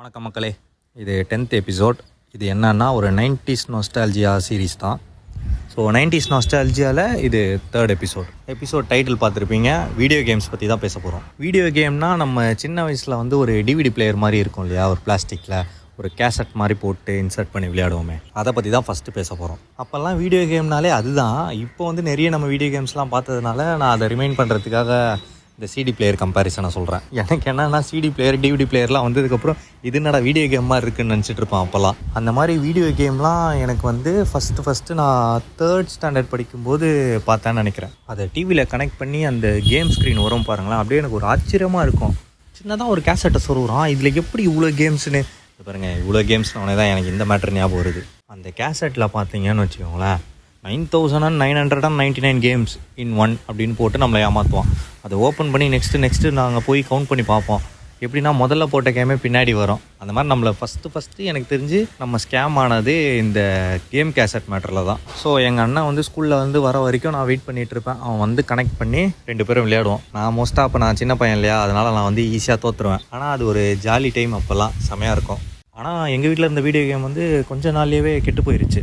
வணக்கம் மக்களே, இது 10th எபிசோட். இது என்னன்னா ஒரு 90s நாஸ்டால்ஜியா சீரீஸ் தான். ஸோ 90s நாஸ்டால்ஜியாவில் இது 3rd எபிசோட் டைட்டில் பார்த்துருப்பீங்க. வீடியோ கேம்ஸ் பற்றி தான் பேச போகிறோம். வீடியோ கேம்னால் நம்ம சின்ன வயசில் வந்து ஒரு டிவிடி பிளேயர் மாதிரி இருக்கும் இல்லையா, ஒரு பிளாஸ்டிக்கில் ஒரு கேசட் மாதிரி போட்டு இன்சர்ட் பண்ணி விளையாடுவோமே, அதை பற்றி தான் ஃபஸ்ட்டு பேச போகிறோம். அப்போல்லாம் வீடியோ கேம்னாலே அதுதான். இப்போ வந்து நிறைய நம்ம வீடியோ கேம்ஸ்லாம் பார்த்ததுனால நான் அதை ரிமைண்ட் பண்ணுறதுக்காக இந்த சிடி பிளேயர் கம்பேரிசனை சொல்கிறேன். எனக்கு என்னென்னா சிடி பிளேயர் டிவிடி பிளேயர்லாம் வந்ததுக்கப்புறம் இது என்னடா வீடியோ கேம் மாதிரி இருக்குன்னு நினச்சிட்டு இருப்பேன். அப்போல்லாம் அந்த மாதிரி வீடியோ கேம்லாம் எனக்கு வந்து ஃபஸ்ட்டு நான் 3rd ஸ்டாண்டர்ட் படிக்கும்போது பார்த்தேன்னு நினைக்கிறேன். அதை டிவியில் கனெக்ட் பண்ணி அந்த கேம் ஸ்க்ரீன் வரும் பாருங்களேன், அப்படியே எனக்கு ஒரு ஆச்சரியமாக இருக்கும். சின்னதாக ஒரு கேசட்டை சொருகிறான், இதில் எப்படி இவ்வளோ கேம்ஸ்னு பாருங்கள். இவ்வளோ கேம்ஸ்னு தான் எனக்கு இந்த மேட்ரு ஞாபகம் வருது. அந்த கேசட்டில் பார்த்தீங்கன்னு வச்சுக்கோங்களேன், 9999 கேம்ஸ் இன் ஒன் அப்படின்னு போட்டு நம்மளை ஏமாற்றுவான். அதை ஓப்பன் பண்ணி நெக்ஸ்ட்டு நாங்கள் போய் கவுண்ட் பண்ணி பார்ப்போம். எப்படின்னா முதல்ல போட்ட கேமே பின்னாடி வரும். அந்த மாதிரி நம்மளை ஃபஸ்ட்டு எனக்கு தெரிஞ்சு நம்ம ஸ்கேம் ஆனது இந்த கேம் கேசட் மேட்டரில் தான். ஸோ எங்கள் அண்ணன் வந்து ஸ்கூலில் வந்து வர வரைக்கும் நான் வெயிட் பண்ணிகிட்டு இருப்பேன். அவன் வந்து கனெக்ட் பண்ணி 2 பேரும் விளையாடுவோம். நான் மோஸ்ட்டாக அப்போ நான் சின்ன பையன் இல்லையா, அதனால் நான் வந்து ஈஸியாக தோற்றுருவேன். ஆனால் அது ஒரு ஜாலி டைம், அப்போல்லாம் செமையாக இருக்கும். ஆனால் எங்கள் வீட்டில் இருந்த வீடியோ கேம் வந்து கொஞ்ச நாள்லேயே கெட்டு போயிடுச்சு.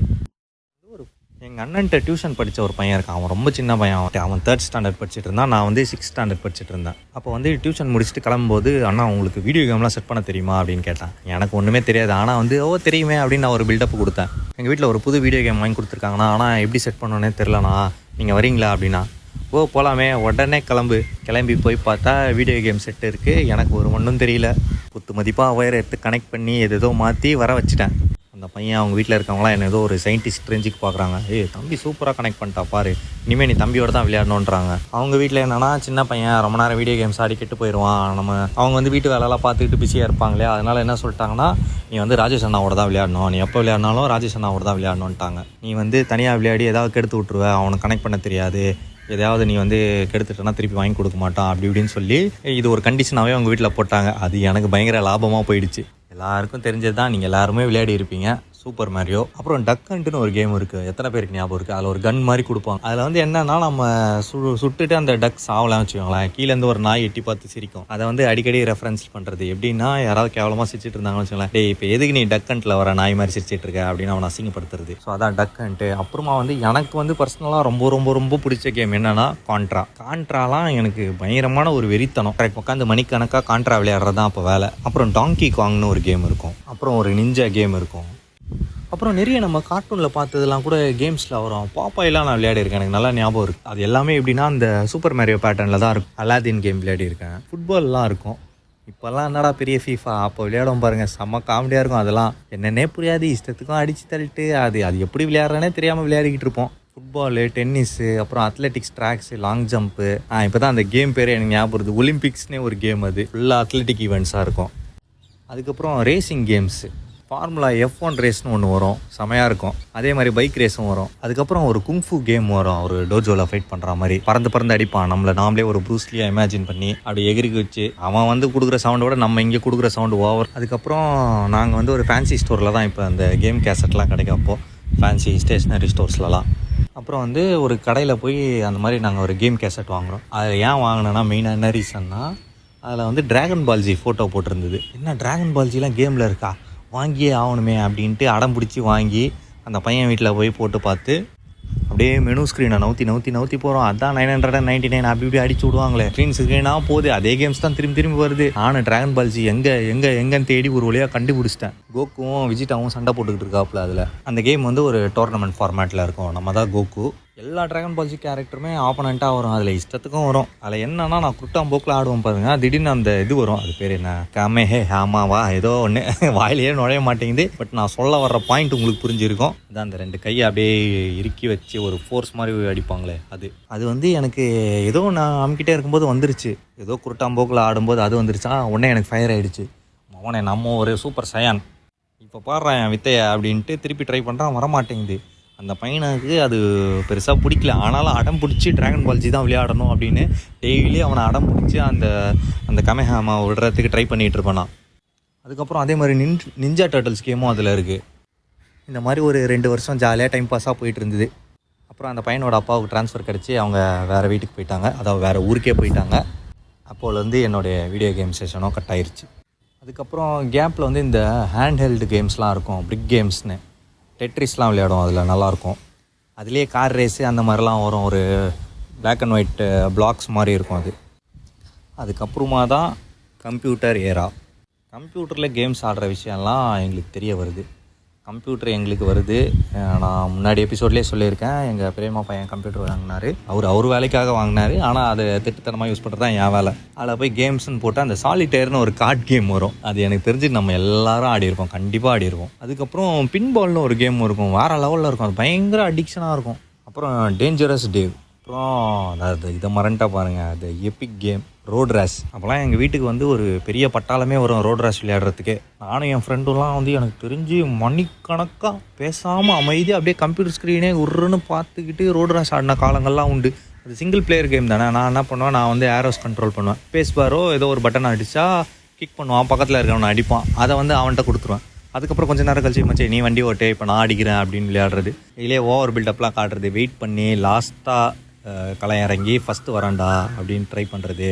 எங்கள் அண்ணன்ட்ட டியூஷன் படித்த ஒரு பையன் இருக்கான். அவன் ரொம்ப சின்ன பையன். அவன் 3rd ஸ்டாண்டர்ட் படிச்சுட்டு இருந்தான், நான் வந்து 6th ஸ்டாண்டர்ட் படிச்சுட்டு இருந்தேன். அப்போ வந்து டியூஷன் முடிச்சுட்டு கிளம்பும்போது, அண்ணா உங்களுக்கு வீடியோ கேம்லாம் செட் பண்ண தெரியுமா அப்படின்னு கேட்டான். எனக்கு ஒன்றுமே தெரியாது. ஆனால் வந்து தெரியுமே அப்படின்னு நான் ஒரு பில்டப் கொடுத்தேன். எங்கள் வீட்டில் ஒரு புது வீடியோ கேம் வாங்கி கொடுத்துருக்காங்கண்ணா, ஆனால் எப்படி செட் பண்ணோன்னே தெரிலண்ணா, நீங்கள் வரீங்களா அப்படின்னா. போகலாமே, உடனே கிளம்பி போய் பார்த்தா வீடியோ கேம் செட்டு இருக்குது. எனக்கு ஒரு ஒன்றும் தெரியல. குத்து மதிப்பாக ஒயரை எடுத்து கனெக்ட் பண்ணி எதோ மாற்றி வர வச்சுட்டேன். அந்த பையன் அவங்க வீட்டில் இருக்கவங்களாம் என்ன ஏதோ ஒரு சயின்டிஸ்ட் ரேஞ்சுக்கு பார்க்குறாங்க. தம்பி சூப்பராக கனெக்ட் பண்ணிட்டா பாரு, இனிமேல் நீ தம்பியோட தான் விளையாடணுன்றாங்க. அவங்க வீட்டில் என்னன்னா, சின்ன பையன் ரொம்ப நேரம் வீடியோ கேம்ஸ் ஆடி கெட்டு போயிடுவான். அவங்க வந்து வீட்டு வேலையெல்லாம் பார்த்துக்கிட்டு பிஸியாக இருப்பாங்க இல்லையா, அதனால் என்ன சொல்லிட்டாங்கன்னா, நீ வந்து ராஜேஷ் அண்ணாவோட தான் விளையாடணும், நீ எப்போ விளையாடினாலும் ராஜேஷ் அண்ணாவோட தான் விளையாடணுன்ட்டாங்க. நீ வந்து தனியாக விளையாடி ஏதாவது கெடுத்து விட்ருவ, அவனுக்கு கனெக்ட் பண்ண தெரியாது, எதையாவது நீ வந்து கெடுத்துட்டேன்னா திருப்பி வாங்கி கொடுக்க மாட்டான் அப்படி இப்படின்னு சொல்லி இது ஒரு கண்டிஷனாகவே அவங்க வீட்டில் போட்டாங்க. அது எனக்கு பயங்கர லாபமாக போயிடுச்சு. எல்லாருக்கும் தெரிஞ்சது தான், நீங்கள் எல்லாருமே விளையாடி இருப்பீங்க, சூப்பர் மேரியோ. அப்புறம் டக் ஹண்ட்னு ஒரு கேம் இருக்குது. எத்தனை பேருக்கு ஞாபகம் இருக்குது? அதில் ஒரு கன் மாதிரி கொடுப்பாங்க. அதில் வந்து என்னன்னா, நம்ம சுட்டுட்டு அந்த டக் சாவலாம் வச்சுக்கோங்களேன், கீழேருந்து ஒரு நாய் எட்டி பார்த்து சிரிக்கும். அதை வந்து அடிக்கடி ரெஃபரன்ஸ் பண்ணுறது. எப்படின்னா, யாராவது கேவலமாக சிரிச்சிட்டு இருந்தாங்கன்னு வச்சுக்கோங்களேன், டேய் இப்போ எதுக்கு நீ டக் ஹண்ட்டில் வர நாய் மாதிரி சிரிச்சிட்டு இருக்க அப்படின்னு அவனை அசிங்கப்படுத்துறது. ஸோ அதான் டக் ஹண்ட்டு. அப்புறமா வந்து எனக்கு வந்து பர்சனலாக ரொம்ப பிடிச்ச கேம் என்னன்னா கான்ட்ராலாம் எனக்கு பயங்கரமான ஒரு வெறித்தனம். உட்காந்து மணிக்கணக்காக கான்ட்ரா விளையாடுறது தான் அப்போ வேலை. அப்புறம் டாங்கி காங்னு ஒரு கேம் இருக்கும். அப்புறம் ஒரு நிஞ்சா கேம் இருக்கும். அப்புறம் நிறைய நம்ம கார்ட்டூனில் பார்த்ததெல்லாம் கூட கேம்ஸில் வரும். பாப்பாயெல்லாம் நான் விளையாடிருக்கேன், எனக்கு நல்லா ஞாபகம் இருக்குது. அது எல்லாமே எப்படின்னா அந்த சூப்பர் மேரியோ பேட்டர்னில் தான் இருக்கும். Aladdin game விளையாடிருக்கேன். ஃபுட்பால்லாம் இருக்கும். இப்போல்லாம் என்னடா பெரிய ஃபீஃபா, அப்போ விளையாடும் பாருங்கள், செம்ம காமெடியாக இருக்கும். அதெல்லாம் என்னென்னே புரியாது, இஷ்டத்துக்கும் அடித்து தள்ளிட்டு அது எப்படி விளையாடுறேனே தெரியாமல் விளையாடிக்கிட்டு இருப்போம். ஃபுட்பாலு, டென்னிஸு, அப்புறம் அத்லெட்டிக்ஸ், ட்ராக்ஸு, லாங் ஜம்ப்பு. இப்போ தான் அந்த கேம் பேர் எனக்கு ஞாபகம் வருது. ஒலிம்பிக்ஸ்னே ஒரு கேம், அது ஃபுல்லாக அத்லெட்டிக் ஈவெண்ட்ஸாக இருக்கும். அதுக்கப்புறம் ரேசிங் கேம்ஸு, ஃபார்முலா F1 ரேஸ்னு ஒன்று வரும், செமையாக இருக்கும். அதே மாதிரி பைக் ரேஸும் வரும். அதுக்கப்புறம் ஒரு குங்ஃபு கேம் வரும், ஒரு டோஜோவில் ஃபைட் பண்ணுற மாதிரி பறந்து அடிப்பான். நாமளே ஒரு ப்ரூஸ்லியாக இமேஜின் பண்ணி அப்படி எகிரிக்கு வச்சு அவன் வந்து கொடுக்குற சவுண்டோட நம்ம இங்கே கொடுக்குற சவுண்டு ஓவர். அதுக்கப்புறம் நாங்கள் வந்து ஒரு ஃபேன்சி ஸ்டோரில் தான் இப்போ அந்த கேம் கேசட்லாம் கிடைக்கும், அப்போது ஃபேன்சி ஸ்டேஷ்னரி ஸ்டோர்ஸ்லலாம். அப்புறம் வந்து ஒரு கடையில் போய் அந்த மாதிரி நாங்கள் ஒரு கேம் கேசட் வாங்குகிறோம். அதில் ஏன் வாங்கினோன்னா, மெயினாக என்ன ரீசன்னா, அதில் வந்து டிராகன் பால்ஜி ஃபோட்டோ போட்டிருந்தது. என்ன டிராகன் பால்ஜிலாம் கேமில் இருக்கா, வாங்கியே ஆகணுமே அப்படின்ட்டு அடம் பிடிச்சி வாங்கி அந்த பையன் வீட்டில் போய் போட்டு பார்த்து அப்படியே மெனு ஸ்க்ரீனை நவுத்தி போகிறோம். அதான் 999 அப்படி இப்படி அடிச்சு விடுவாங்களே, ஸ்க்ரீனாக போகுது, அதே கேம்ஸ் தான் திரும்பி வருது. நானும் டிராகன் பால்ஜி எங்கன்னு தேடி ஒரு வழியாக கண்டுபிடிச்சிட்டேன். கோகுவும் விஜிட்டாவும் சண்டை போட்டுக்கிட்டு இருக்காப்புல. அதில் அந்த கேம் வந்து ஒரு டோர்னமெண்ட் ஃபார்மேட்டில் இருக்கும். நம்ம தான் கோகு. எல்லா டிராகன் பால்ஜி கேரக்டருமே ஆப்போனண்ட்டாக வரும், அதில் இஷ்டத்துக்கும் வரும். அதில் என்னன்னா, நான் குட்டாம்போக்கில் ஆடுவோம் பாருங்க, திடீர்னு அந்த இது வரும், அது பேர் என்ன, காமேஹே ஹாமாவா ஏதோ ஒன்று வாயிலேயே நுழைய மாட்டேங்குது. பட் நான் சொல்ல வர்ற பாயிண்ட் உங்களுக்கு புரிஞ்சிருக்கும். இதான் அந்த 2 கையை அப்படியே இறுக்கி வச்சு ஒரு ஃபோர்ஸ் மாதிரி அடிப்பாங்களே, அது வந்து எனக்கு ஏதோ நான் அமுக்கிட்டே இருக்கும்போது வந்துருச்சு. ஏதோ குருட்டாம்போக்கில் ஆடும்போது அது வந்துருச்சா, உடனே எனக்கு ஃபயர் ஆகிடுச்சு. அவனை நம்ம ஒரு சூப்பர் சயான், இப்போ பாடுறான் என் வித்தைய அப்படின்ட்டு திருப்பி ட்ரை பண்ணுறான், வரமாட்டேங்குது. அந்த பையனுக்கு அது பெருசாக பிடிக்கல. ஆனாலும் அடம் பிடிச்சி டிராகன் பால்ஜி தான் விளையாடணும் அப்படின்னு டெய்லி அவனை அடம் பிடிச்சி அந்த கமேஹாமா விடுறதுக்கு ட்ரை பண்ணிகிட்டு இருப்பானா. அதுக்கப்புறம் அதே மாதிரி நிஞ்சா டர்ட்டில்ஸ் கேமும் அதில் இருக்குது. இந்த மாதிரி ஒரு 2 வருஷம் ஜாலியாக டைம் பாஸாக போயிட்டு இருந்தது. அப்புறம் அந்த பையனோட அப்பாவுக்கு ட்ரான்ஸ்ஃபர் கிடச்சி அவங்க வேறு வீட்டுக்கு போயிட்டாங்க, அதாவது வேறு ஊருக்கே போயிட்டாங்க. அப்போலேருந்து என்னுடைய வீடியோ கேம் செஷனும் கட் ஆயிடுச்சு. அதுக்கப்புறம் கேப்பில் வந்து இந்த ஹேண்ட் ஹெல்டு கேம்ஸ்லாம் இருக்கும், பிரிக் கேம்ஸ்னு டெட்ரிஸ்லாம் விளையாடும். அதில் நல்லாயிருக்கும். அதுலேயே கார் ரேஸு அந்த மாதிரிலாம் வரும். ஒரு பிளாக் அண்ட் ஒயிட் பிளாக்ஸ் மாதிரி இருக்கும் அது. அதுக்கப்புறமா தான் கம்ப்யூட்டர் ஏரா. கம்ப்யூட்டரில் கேம்ஸ் ஆடுற விஷயம்லாம் எங்களுக்கு தெரிய வருது. கம்ப்யூட்டர் எங்களுக்கு வருது. நான் முன்னாடி எபிசோட்லேயே சொல்லியிருக்கேன், எங்கள் பெரியம்மா பையன் கம்ப்யூட்டர் வாங்கினார். அவர் வேலைக்காக வாங்கினார். ஆனால் அதை திட்டத்தனமாக யூஸ் பண்ணுறது தான் என் வேலை. அதில் போய் கேம்ஸ்ன்னு போட்டு அந்த சாலிட்டேர்னு ஒரு கார்டு கேம் வரும். அது எனக்கு தெரிஞ்சு நம்ம எல்லாரும் ஆடிருக்கோம், கண்டிப்பாக ஆடிருக்கோம். அதுக்கப்புறம் பின்பால்னு ஒரு கேம் இருக்கும், வேறு லெவலில் இருக்கும். அது பயங்கர அடிக்ஷனாக இருக்கும். அப்புறம் டேஞ்சரஸ் டேவ். அப்புறம் அது இதை மறந்துட்டா பாருங்கள், அது எபிக் கேம் ரோட் ரேஸ். அப்போல்லாம் எங்கள் வீட்டுக்கு வந்து ஒரு பெரிய பட்டாளமே வரும் ரோட் ரேஸ் விளையாடுறதுக்கே. நானும் என் ஃப்ரெண்டுலாம் வந்து எனக்கு தெரிஞ்சு மணிக்கணக்காக பேசாமல் அமைதியாக அப்படியே கம்ப்யூட்டர் ஸ்க்ரீனே உருன்னு பார்த்துக்கிட்டு ரோட் ரேஸ் ஆடின காலங்கள்லாம் உண்டு. அது சிங்கிள் பிளேயர் கேம் தானே. நான் என்ன பண்ணுவேன், நான் வந்து ஏரோஸ் கண்ட்ரோல் பண்ணுவேன். ஸ்பேஸ் பாரோ ஏதோ ஒரு பட்டன் அடித்தா கிக் பண்ணுவான், பக்கத்தில் இருக்கிறவனை அடிப்பான். அதை வந்து அவன்கிட்ட கொடுத்துருவேன். அதுக்கப்புறம் கொஞ்சம் நேரம் கழிச்சு மச்சே நீ வண்டி ஓட்டே, இப்போ நான் அடிக்கிறேன் அப்படின்னு விளையாடுறது. இதிலே ஓவர் பில்டப்லாம் காட்டுறது, வெயிட் பண்ணி லாஸ்ட்டாக களை இறங்கி ஃபஸ்ட்டு வரேன்டா அப்படின்னு ட்ரை பண்ணுறது,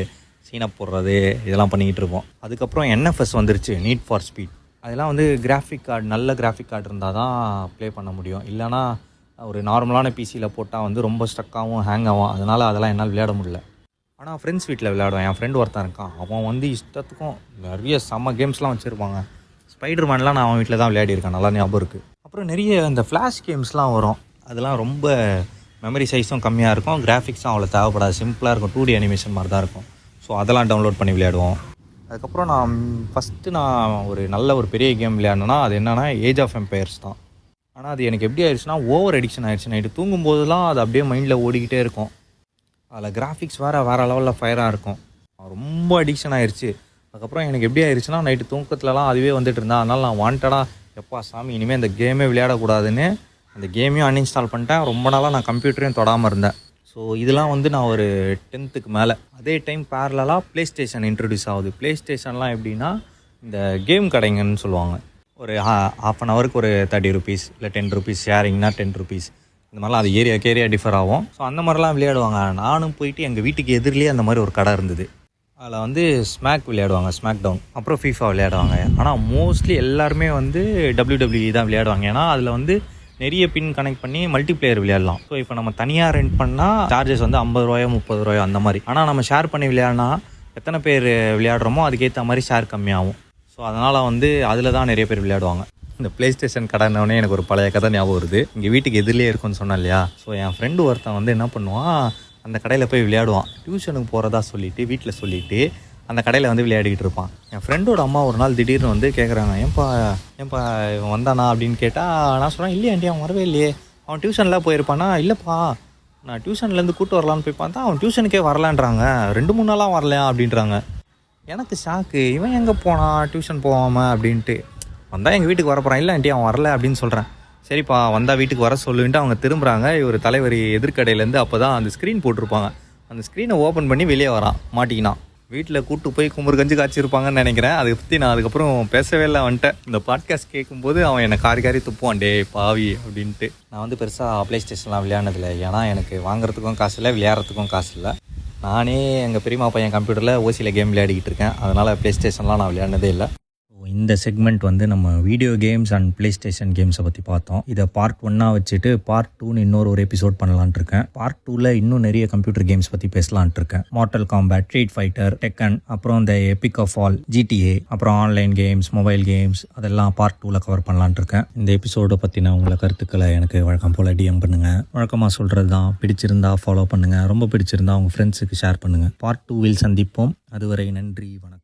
சீனை போடுறது, இதெல்லாம் பண்ணிக்கிட்டு இருப்போம். அதுக்கப்புறம் என்எஃப்எஸ் வந்துருச்சு, நீட் ஃபார் ஸ்பீட். அதெல்லாம் வந்து கிராஃபிக் கார்டு, நல்ல கிராஃபிக் கார்டு இருந்தால் தான் ப்ளே பண்ண முடியும். இல்லைனா ஒரு நார்மலான பிசியில் போட்டால் வந்து ரொம்ப ஸ்டக்காகவும் ஹேங் ஆகும். அதனால் அதெல்லாம் என்னால் விளையாட முடியல. ஆனால் ஃப்ரெண்ட்ஸ் வீட்டில் விளையாடுவேன். என் ஃப்ரெண்டு ஒருத்தன் இருக்கான், அவன் வந்து இஷ்டத்துக்கும் நிறைய செம்ம கேம்ஸ்லாம் வச்சுருப்பாங்க. ஸ்பைடர் மேன்லாம் நான் அவன் வீட்டில் தான் விளையாடிருக்கேன், நல்லா ஞாபகம் இருக்குது. அப்புறம் நிறைய இந்த ஃப்ளாஷ் கேம்ஸ்லாம் வரும். அதெல்லாம் ரொம்ப மெமரி சைஸும் கம்மியாக இருக்கும், கிராஃபிக்ஸும் அவ்வளோ தேவைப்படாது, சிம்பிளாக இருக்கும், 2D அனிமேஷன் மாதிரி தான் இருக்கும். ஸோ அதெல்லாம் டவுன்லோட் பண்ணி விளையாடுவோம். அதுக்கப்புறம் நான் ஒரு நல்ல ஒரு பெரிய கேம் விளையாடினேன்னா அது என்னென்னா ஏஜ் ஆஃப் எம்பையர்ஸ் தான். ஆனால் அது எனக்கு எப்படி ஆயிடுச்சுன்னா ஓவர் அடிக்ஷன் ஆயிடுச்சு. நைட்டு தூங்கும்போதெல்லாம் அது அப்படியே மைண்டில் ஓடிக்கிட்டே இருக்கும். அதில் கிராஃபிக்ஸ் வேறு லெவலில் ஃபயராக இருக்கும். ரொம்ப அடிக்ஷன் ஆயிடுச்சு. அதுக்கப்புறம் எனக்கு எப்படி ஆயிடுச்சுன்னா நைட்டு தூக்கத்துலலாம் அதுவே வந்துட்டு இருந்தேன். அதனால் நான் வாண்டடாக எப்பா சாமி இனிமேல் இந்த கேமே விளையாடக்கூடாதுன்னு அந்த கேமையும் அன்இன்ஸ்டால் பண்ணிட்டேன். ரொம்ப நாளாக நான் கம்ப்யூட்டரையும் தொடாமல் இருந்தேன். ஸோ இதெல்லாம் வந்து நான் ஒரு 10th மேலே. அதே டைம் பேரலாக ப்ளே ஸ்டேஷன் இன்ட்ரடியூஸ் ஆகுது. ப்ளே ஸ்டேஷன்லாம் எப்படின்னா இந்த கேம் கடைங்கன்னு சொல்லுவாங்க. ஒரு ½ அன் ஹவருக்கு ஒரு 30 rupees இல்லை 10 rupees, ஷேரிங்னா 10 rupees. இந்த மாதிரிலாம் அது ஏரியா டிஃபர் ஆகும். ஸோ அந்த மாதிரிலாம் விளையாடுவாங்க. நானும் போயிட்டு எங்கள் வீட்டுக்கு எதிரிலே அந்த மாதிரி ஒரு கடை இருந்தது. அதில் வந்து ஸ்மாக் விளையாடுவாங்க, ஸ்மாக் டவுன். அப்புறம் ஃபீஃபா விளையாடுவாங்க. ஆனால் மோஸ்ட்லி எல்லாருமே வந்து WWE தான் விளையாடுவாங்க. ஏன்னா அதில் வந்து நிறைய பின் கனெக்ட் பண்ணி மல்டிப்ளேயர் விளையாடலாம். ஸோ இப்போ நம்ம தனியாக ரெண்ட் பண்ணால் சார்ஜஸ் வந்து 50 ரூபாயோ 30 ரூபாயோ அந்த மாதிரி. ஆனால் நம்ம ஷேர் பண்ணி விளையாடினா எத்தனை பேர் விளையாடுறோமோ அதுக்கேற்ற மாதிரி ஷேர் கம்மியாகும். ஸோ அதனால் வந்து அதில் தான் நிறைய பேர் விளையாடுவாங்க. இந்த ப்ளே ஸ்டேஷன் கடைன்னே எனக்கு ஒரு பழைய கதை ஞாபகம் வருது. இங்கே வீட்டுக்கு எதிரிலே இருக்குன்னு சொன்னேன் இல்லையா. ஸோ என் ஃப்ரெண்டு ஒருத்தன் வந்து என்ன பண்ணுவான், அந்த கடையில் போய் விளையாடுவான். டியூஷனுக்கு போகிறதா சொல்லிவிட்டு வீட்டில் சொல்லிவிட்டு அந்த கடையில் வந்து விளையாடிக்கிட்டு இருப்பான். என் ஃப்ரெண்டோட அம்மா ஒரு நாள் திடீர்னு வந்து கேட்குறாங்க, ஏன்பா இவன் வந்தானா அப்படின்னு கேட்டால் நான் சொல்கிறேன், இல்லையா ஆண்டி அவன் வரவே இல்லையே, அவன் டியூஷன்லாம் போயிருப்பானா. இல்லைப்பா நான் டியூஷன்லேருந்து கூப்பிட்டு வரலான்னு போய் பார்த்தா அவன் டியூஷனுக்கே வரலான்றாங்க, 2-3 நாளாக வரலையா அப்படின்றாங்க. எனக்கு ஷாக்கு, இவன் எங்கே போனான் டியூஷன் போகாமல் அப்படின்ட்டு. வந்தால் எங்கள் வீட்டுக்கு வரப்போகிறான். இல்லை ஆண்டி அவன் வரல அப்படின்னு சொல்கிறேன். சரிப்பா வந்தால் வீட்டுக்கு வர சொல்லுன்ட்டு அவங்க திரும்புகிறாங்க. இவர் தலைவர் எதிர்கடையிலேருந்து அப்போ தான் அந்த ஸ்க்ரீன் போட்டிருப்பாங்க. அந்த ஸ்க்ரீனை ஓப்பன் பண்ணி வெளியே வரான், மாட்டிக்கினான். வீட்டில் கூப்பிட்டு போய் கும்புறு கஞ்சி காய்ச்சிருப்பாங்கன்னு நினைக்கிறேன். அதை பற்றி நான் அதுக்கப்புறம் பேசவே இல்லை வந்துட்டேன். இந்த பாட்காஸ்ட் கேட்கும்போது அவன் என்னை காரி துப்புவான், டே பாவி அப்படின்ட்டு. நான் வந்து பெருசாக ப்ளே ஸ்டேஷன்லாம் விளையாடுனதில்லை. ஏன்னா எனக்கு வாங்குறதுக்கும் காசு இல்லை, விளையாடுறதுக்கும் காசு இல்லை. நானே எங்கள் பெரியம்மா பையன் கம்ப்யூட்டரில் ஓசியில் கேம் விளையாடிக்கிட்டு இருக்கேன். அதனால் ப்ளே ஸ்டேஷன்லாம் நான் விளையாடினதே இல்லை. இந்த செக்மெண்ட் வந்து நம்ம video games and PlayStation கேம்ஸை பற்றி பார்த்தோம். இதை பார்ட் 1 வச்சுட்டு பார்ட் 2 இன்னொரு எபிசோட் பண்ணலான்ட்டு இருக்கேன். பார்ட் 2ல் இன்னும் நிறைய கம்ப்யூட்டர் கேம்ஸ் பற்றி பேசலான்ட்டு இருக்கேன். Mortal combat, street fighter, Tekken, அப்புறம் இந்த எபிக் ஆஃப் ஆல், GTA, அப்புறம் ஆன்லைன் கேம்ஸ், மொபைல் கேம்ஸ், அதெல்லாம் பார்ட் 2ல் கவர் பண்ணலான்ட்டு இருக்கேன். இந்த எபிசோடை பற்றின உங்களை கருத்துக்களை எனக்கு வழக்கம் போல் DM பண்ணுங்கள். வழக்கமாக சொல்கிறது தான், பிடிச்சிருந்தா ஃபாலோ பண்ணுங்கள், ரொம்ப பிடிச்சிருந்தா உங்கள் ஃப்ரெண்ட்ஸுக்கு ஷேர் பண்ணுங்கள். பார்ட் 2ல் சந்திப்போம். அதுவரை நன்றி, வணக்கம்.